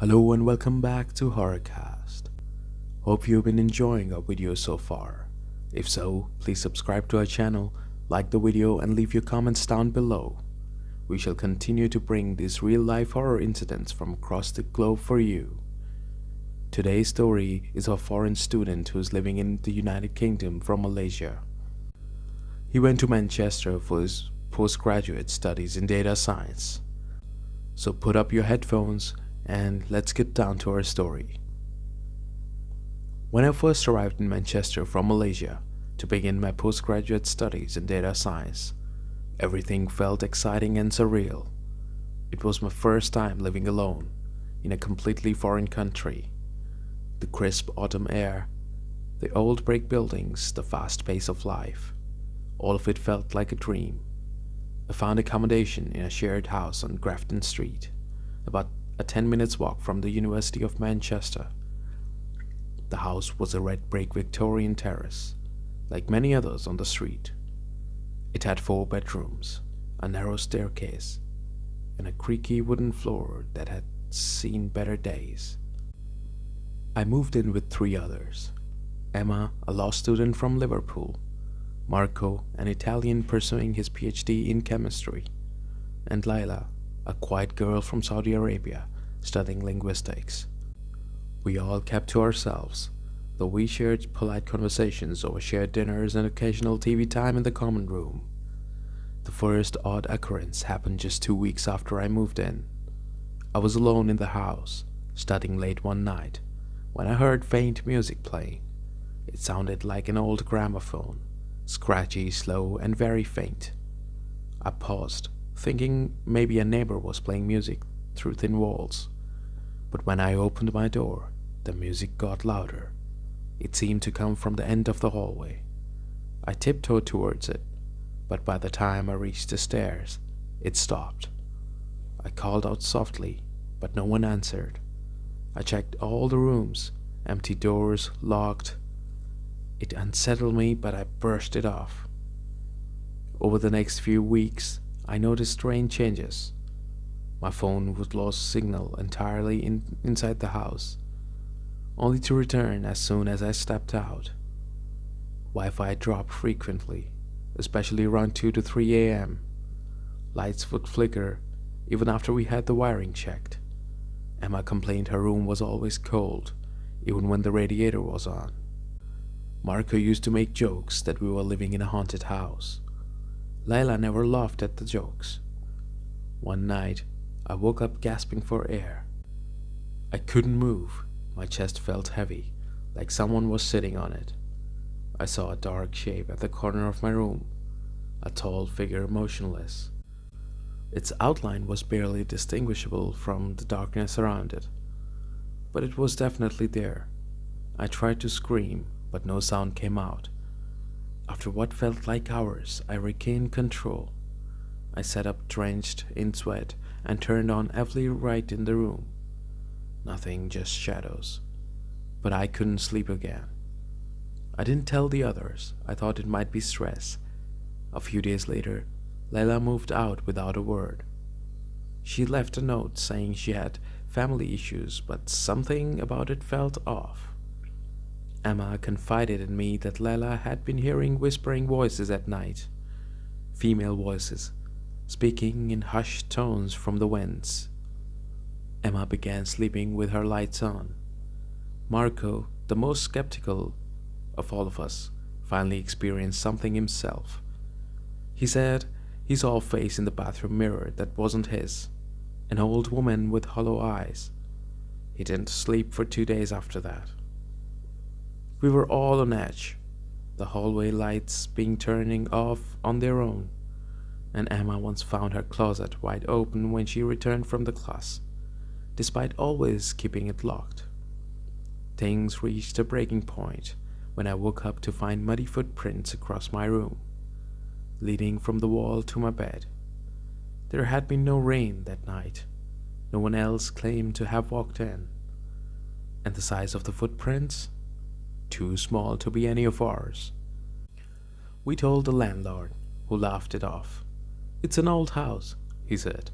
Hello and welcome back to Horrorcast. Hope you've been enjoying our video so far. If so, please subscribe to our channel, like the video and leave your comments down below. We shall continue to bring these real-life horror incidents from across the globe for you. Today's story is of a foreign student who is living in the United Kingdom from Malaysia. He went to Manchester for his postgraduate studies in data science. So put up your headphones and let's get down to our story. When I first arrived in Manchester from Malaysia to begin my postgraduate studies in data science, everything felt exciting and surreal. It was my first time living alone in a completely foreign country. The crisp autumn air, the old brick buildings, the fast pace of life, all of it felt like a dream. I found accommodation in a shared house on Grafton Street, about a 10 minutes walk from the University of Manchester. The house was a red brick Victorian terrace, like many others on the street. It had 4 bedrooms, a narrow staircase, and a creaky wooden floor that had seen better days. I moved in with 3 others: Emma, a law student from Liverpool, Marco, an Italian pursuing his PhD in chemistry, and Laila, a quiet girl from Saudi Arabia studying linguistics. We all kept to ourselves, though we shared polite conversations over shared dinners and occasional TV time in the common room. The first odd occurrence happened just 2 weeks after I moved in. I was alone in the house, studying late one night, when I heard faint music playing. It sounded like an old gramophone, scratchy, slow, and very faint. I paused, thinking maybe a neighbor was playing music through thin walls. But when I opened my door, the music got louder. It seemed to come from the end of the hallway. I tiptoed towards it, but by the time I reached the stairs, it stopped. I called out softly, but no one answered. I checked all the rooms, empty doors, locked. It unsettled me, but I brushed it off. Over the next few weeks, I noticed strange changes. My phone would lose signal entirely inside the house, only to return as soon as I stepped out. Wi-Fi dropped frequently, especially around 2 to 3 a.m. Lights would flicker even after we had the wiring checked. Emma complained her room was always cold, even when the radiator was on. Marco used to make jokes that we were living in a haunted house. Layla never laughed at the jokes. One night, I woke up gasping for air. I couldn't move. My chest felt heavy, like someone was sitting on it. I saw a dark shape at the corner of my room, a tall figure motionless. Its outline was barely distinguishable from the darkness around it, but it was definitely there. I tried to scream, but no sound came out. After what felt like hours, I regained control. I sat up drenched in sweat and turned on every light in the room. Nothing, just shadows. But I couldn't sleep again. I didn't tell the others. I thought it might be stress. A few days later, Layla moved out without a word. She left a note saying she had family issues, but something about it felt off. Emma confided in me that Layla had been hearing whispering voices at night, female voices, speaking in hushed tones from the winds. Emma began sleeping with her lights on. Marco, the most skeptical of all of us, finally experienced something himself. He said he saw a face in the bathroom mirror that wasn't his, an old woman with hollow eyes. He didn't sleep for 2 days after that. We were all on edge, the hallway lights being turning off on their own, and Emma once found her closet wide open when she returned from the class, despite always keeping it locked. Things reached a breaking point when I woke up to find muddy footprints across my room, leading from the wall to my bed. There had been no rain that night. No one else claimed to have walked in. And the size of the footprints? Too small to be any of ours. We told the landlord, who laughed it off. "It's an old house," he said.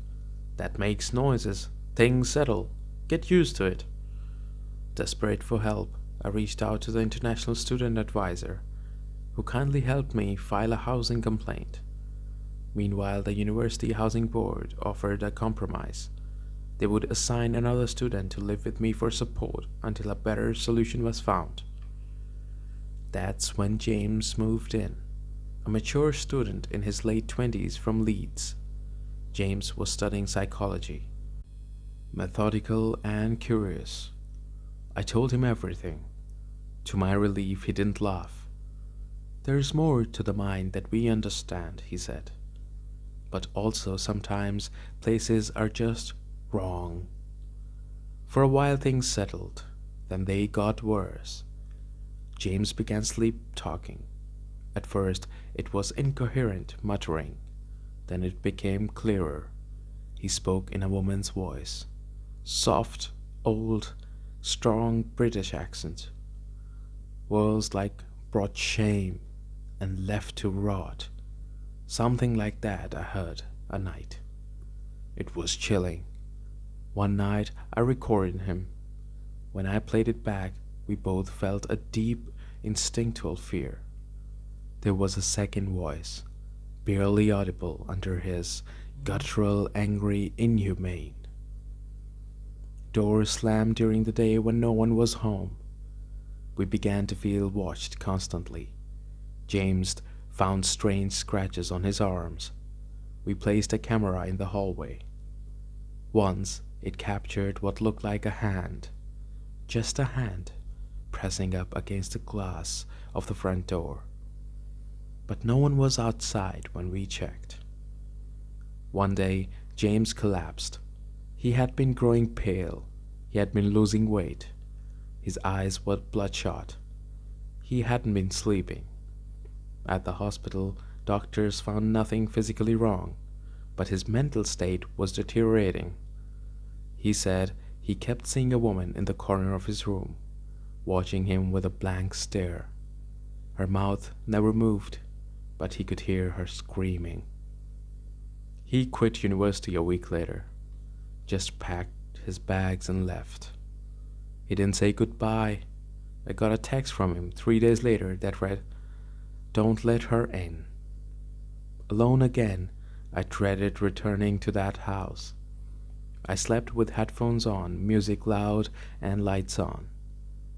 "That makes noises. Things settle. Get used to it. Desperate for help, I reached out to the International Student Advisor, who kindly helped me file a housing complaint. Meanwhile, the University Housing Board offered a compromise. They would assign another student to live with me for support until a better solution was found. That's when James moved in, a mature student in his late 20s from Leeds. James was studying psychology. Methodical and curious. I told him everything. To my relief, he didn't laugh. "There's more to the mind that we understand," he said. "But also sometimes places are just wrong." For a while things settled, then they got worse. James began sleep-talking. At first it was incoherent muttering, then it became clearer. He spoke in a woman's voice, soft, old, strong British accent. Words like "brought shame" and "left to rot." Something like that I heard a night. It was chilling. One night I recorded him. When I played it back, we both felt a deep, instinctual fear. There was a second voice, barely audible under his guttural, angry, inhumane. Doors slammed during the day when no one was home. We began to feel watched constantly. James found strange scratches on his arms. We placed a camera in the hallway. Once it captured what looked like a hand, just a hand, pressing up against the glass of the front door. But no one was outside when we checked. One day, James collapsed. He had been growing pale. He had been losing weight. His eyes were bloodshot. He hadn't been sleeping. At the hospital, doctors found nothing physically wrong, but his mental state was deteriorating. He said he kept seeing a woman in the corner of his room, watching him with a blank stare. Her mouth never moved, but he could hear her screaming. He quit university a week later, just packed his bags and left. He didn't say goodbye. I got a text from him 3 days later that read, "Don't let her in." Alone again, I dreaded returning to that house. I slept with headphones on, music loud, and lights on.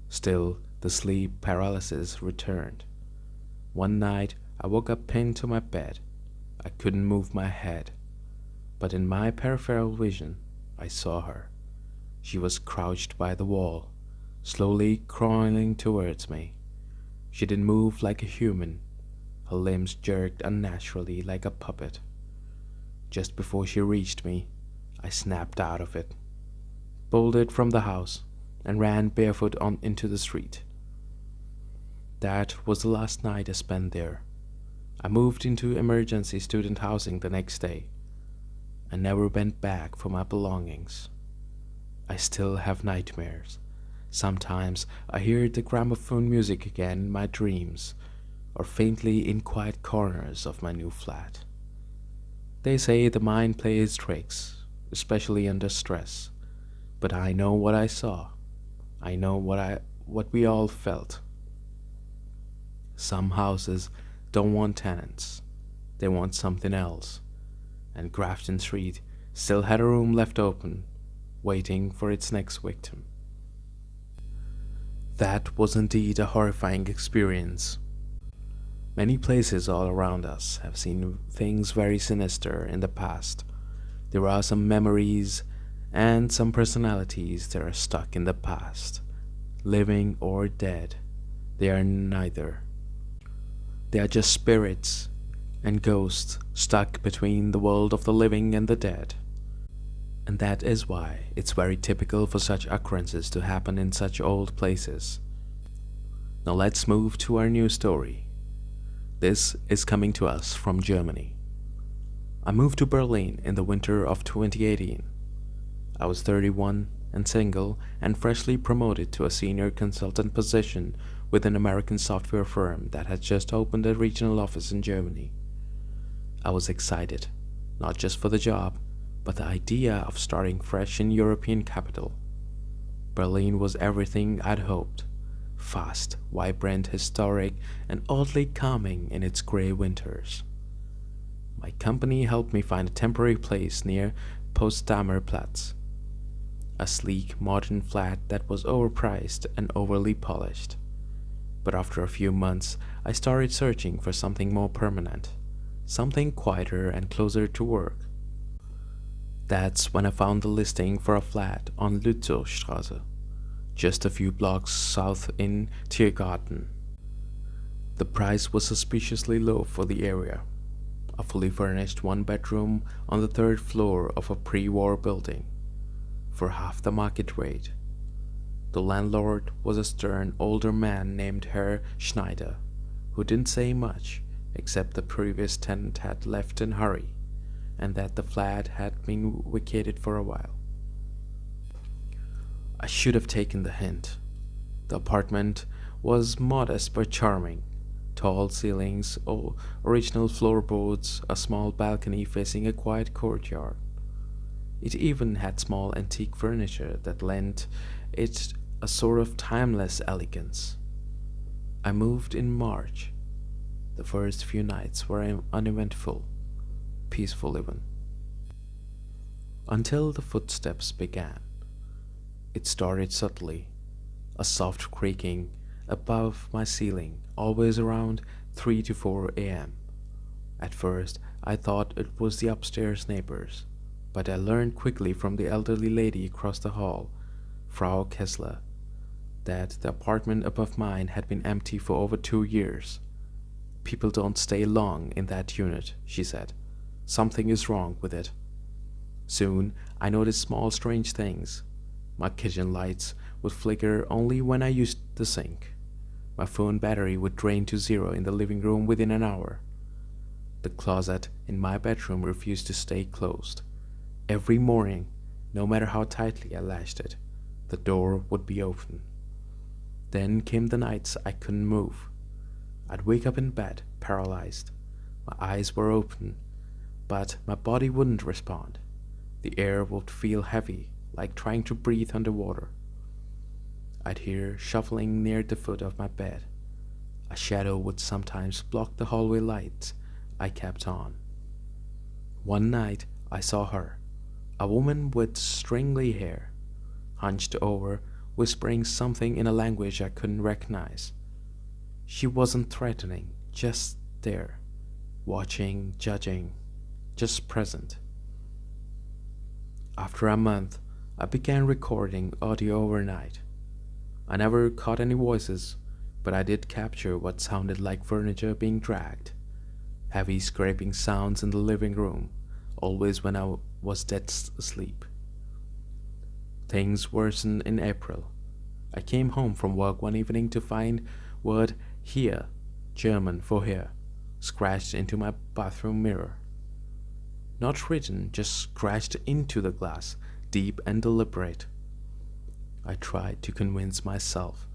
Still, the sleep paralysis returned. One night, I woke up pinned to my bed. I couldn't move my head. But in my peripheral vision, I saw her. She was crouched by the wall, slowly crawling towards me. She didn't move like a human. Her limbs jerked unnaturally like a puppet. Just before she reached me, I snapped out of it, bolted from the house, and ran barefoot into the street. That was the last night I spent there. I moved into emergency student housing the next day. I never went back for my belongings. I still have nightmares. Sometimes I hear the gramophone music again in my dreams, or faintly in quiet corners of my new flat. They say the mind plays tricks, especially under stress, but I know what I saw. I know what we all felt. Some houses don't want tenants. They want something else. And Grafton Street still had a room left open, waiting for its next victim. That was indeed a horrifying experience. Many places all around us have seen things very sinister in the past. There are some memories and some personalities that are stuck in the past, living or dead. They are neither. They are just spirits and ghosts stuck between the world of the living and the dead. And that is why it's very typical for such occurrences to happen in such old places. Now let's move to our new story. This is coming to us from Germany. I moved to Berlin in the winter of 2018. I was 31 and single and freshly promoted to a senior consultant position with an American software firm that had just opened a regional office in Germany. I was excited, not just for the job, but the idea of starting fresh in European capital. Berlin was everything I'd hoped. Fast, vibrant, historic, and oddly calming in its grey winters. My company helped me find a temporary place near Potsdamer Platz, a sleek, modern flat that was overpriced and overly polished. But after a few months, I started searching for something more permanent, something quieter and closer to work. That's when I found the listing for a flat on Lützowstraße, just a few blocks south in Tiergarten. The price was suspiciously low for the area, a fully furnished one-bedroom on the third floor of a pre-war building, for half the market rate. The landlord was a stern older man named Herr Schneider, who didn't say much except the previous tenant had left in a hurry and that the flat had been vacated for a while. I should have taken the hint. The apartment was modest but charming. Tall ceilings, original floorboards, a small balcony facing a quiet courtyard. It even had small antique furniture that lent it a sort of timeless elegance. I moved in March. The first few nights were uneventful, peaceful even. Until the footsteps began. It started subtly, a soft creaking above my ceiling, always around 3 to 4 a.m. At first, I thought it was the upstairs neighbors, but I learned quickly from the elderly lady across the hall, Frau Kessler, that the apartment above mine had been empty for over 2 years. People don't stay long in that unit, she said. Something is wrong with it. Soon, I noticed small strange things. My kitchen lights would flicker only when I used the sink. My phone battery would drain to zero in the living room within an hour. The closet in my bedroom refused to stay closed. Every morning, no matter how tightly I latched it, the door would be open. Then came the nights I couldn't move. I'd wake up in bed, paralyzed. My eyes were open, but my body wouldn't respond. The air would feel heavy, like trying to breathe underwater. I'd hear shuffling near the foot of my bed. A shadow would sometimes block the hallway lights I kept on. One night I saw her, a woman with stringly hair, hunched over, whispering something in a language I couldn't recognize. She wasn't threatening, just there, watching, judging, just present. After a month, I began recording audio overnight. I never caught any voices, but I did capture what sounded like furniture being dragged. Heavy scraping sounds in the living room, always when I was dead asleep. Things worsened in April. I came home from work one evening to find word "here," German for here, scratched into my bathroom mirror. Not written, just scratched into the glass, deep and deliberate. I tried to convince myself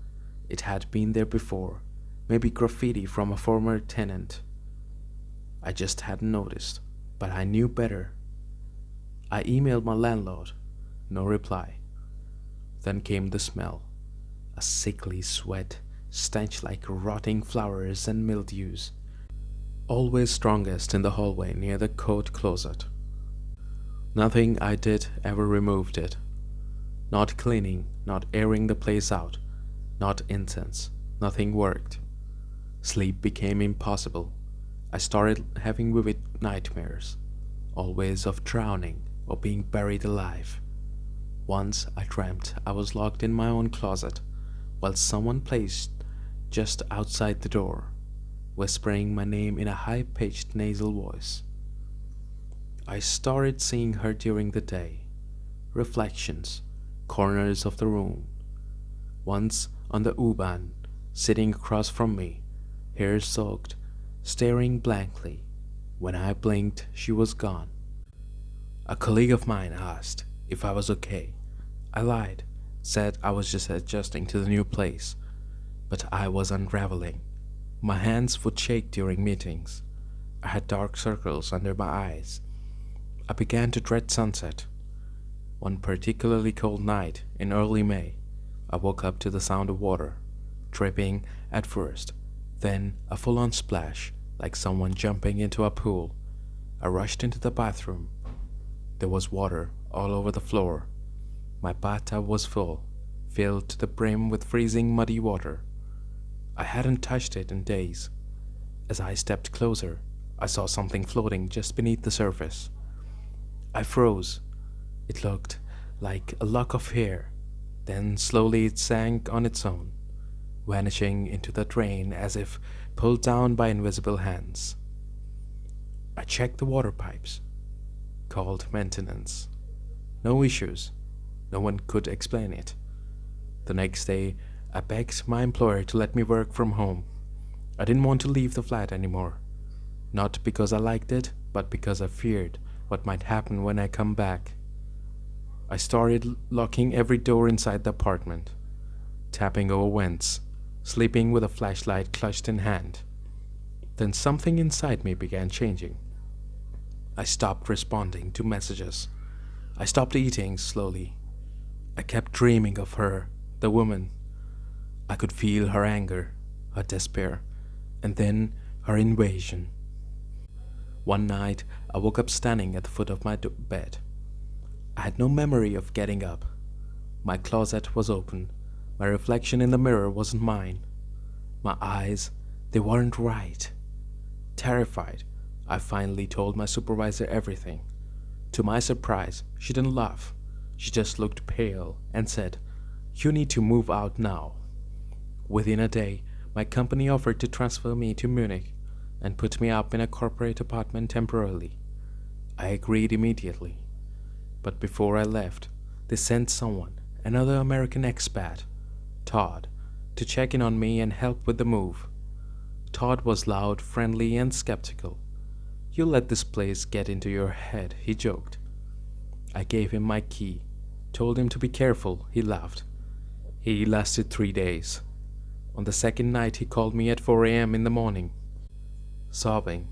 it had been there before, maybe graffiti from a former tenant. I just hadn't noticed, but I knew better. I emailed my landlord, no reply. Then came the smell, a sickly sweat, stench like rotting flowers and mildews, always strongest in the hallway near the coat closet. Nothing I did ever removed it. Not cleaning, not airing the place out, not incense, nothing worked. Sleep became impossible. I started having vivid nightmares, always of drowning or being buried alive. Once I dreamt I was locked in my own closet, while someone placed just outside the door, whispering my name in a high-pitched nasal voice. I started seeing her during the day, reflections, corners of the room. Once on the U-Bahn, sitting across from me, hair soaked, staring blankly. When I blinked, she was gone. A colleague of mine asked if I was okay. I lied, said I was just adjusting to the new place, but I was unraveling. My hands would shake during meetings. I had dark circles under my eyes. I began to dread sunset. One particularly cold night in early May, I woke up to the sound of water, dripping at first, then a full-on splash, like someone jumping into a pool. I rushed into the bathroom. There was water all over the floor. My bathtub was full, filled to the brim with freezing muddy water. I hadn't touched it in days. As I stepped closer, I saw something floating just beneath the surface. I froze. It looked like a lock of hair. Then slowly it sank on its own, vanishing into the drain as if pulled down by invisible hands. I checked the water pipes, called maintenance. No issues. No one could explain it. The next day, I begged my employer to let me work from home. I didn't want to leave the flat anymore. Not because I liked it, but because I feared what might happen when I come back. I started locking every door inside the apartment, tapping over vents, sleeping with a flashlight clutched in hand. Then something inside me began changing. I stopped responding to messages. I stopped eating slowly. I kept dreaming of her, the woman. I could feel her anger, her despair, and then her invasion. One night, I woke up standing at the foot of my bed. I had no memory of getting up. My closet was open. My reflection in the mirror wasn't mine. My eyes, they weren't right. Terrified, I finally told my supervisor everything. To my surprise, she didn't laugh. She just looked pale and said, "You need to move out now." Within a day, my company offered to transfer me to Munich and put me up in a corporate apartment temporarily. I agreed immediately. But before I left, they sent someone, another American expat, Todd, to check in on me and help with the move. Todd was loud, friendly, and skeptical. "You'll let this place get into your head," he joked. I gave him my key, told him to be careful. He laughed. He lasted 3 days. On the second night, he called me at 4 a.m. in the morning, sobbing.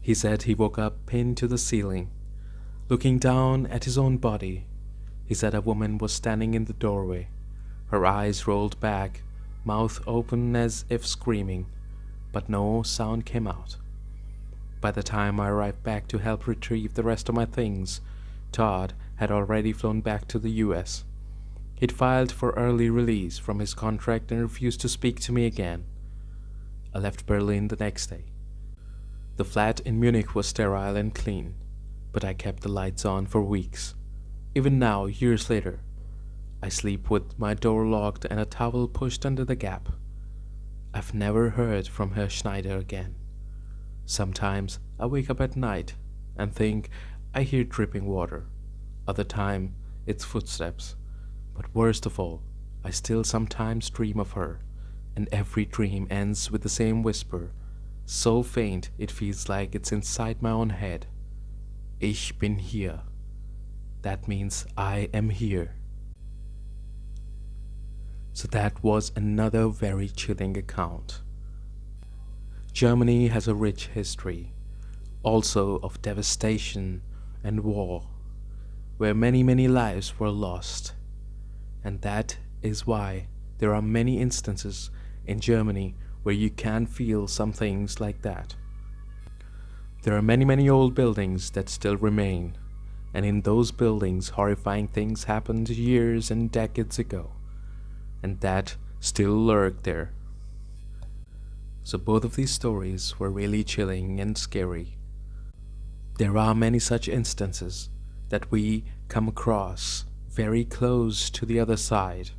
He said he woke up pinned to the ceiling, looking down at his own body. He said a woman was standing in the doorway, her eyes rolled back, mouth open as if screaming, but no sound came out. By the time I arrived back to help retrieve the rest of my things, Todd had already flown back to the US. He'd filed for early release from his contract and refused to speak to me again. I left Berlin the next day. The flat in Munich was sterile and clean, but I kept the lights on for weeks. Even now, years later, I sleep with my door locked and a towel pushed under the gap. I've never heard from Herr Schneider again. Sometimes I wake up at night and think I hear dripping water. Other time, it's footsteps. But worst of all, I still sometimes dream of her, and every dream ends with the same whisper, so faint it feels like it's inside my own head. Ich bin hier. That means I am here. So that was another very chilling account. Germany has a rich history, also of devastation and war, where many lives were lost. And that is why there are many instances in Germany where you can feel some things like that. There are many old buildings that still remain, and in those buildings horrifying things happened years and decades ago, and that still lurk there. So both of these stories were really chilling and scary. There are many such instances that we come across very close to the other side,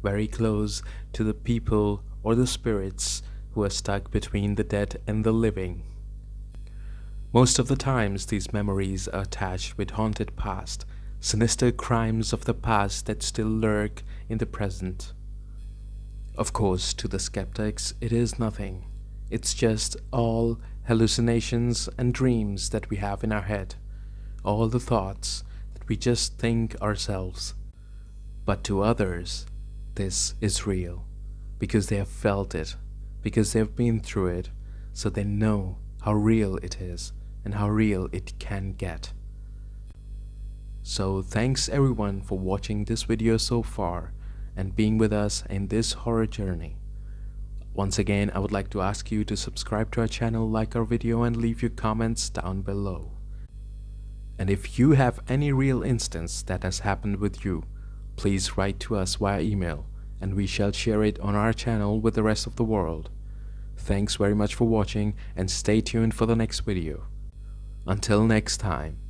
very close to the people or the spirits who are stuck between the dead and the living. Most of the times these memories are attached with haunted past, sinister crimes of the past that still lurk in the present. Of course, to the skeptics, it is nothing. It's just all hallucinations and dreams that we have in our head, all the thoughts that we just think ourselves. But to others, this is real, because they have felt it, because they have been through it, so they know how real it is and how real it can get. So thanks everyone for watching this video so far, and being with us in this horror journey. Once again, I would like to ask you to subscribe to our channel, like our video, and leave your comments down below. And if you have any real instance that has happened with you, please write to us via email, and we shall share it on our channel with the rest of the world. Thanks very much for watching, and stay tuned for the next video. Until next time.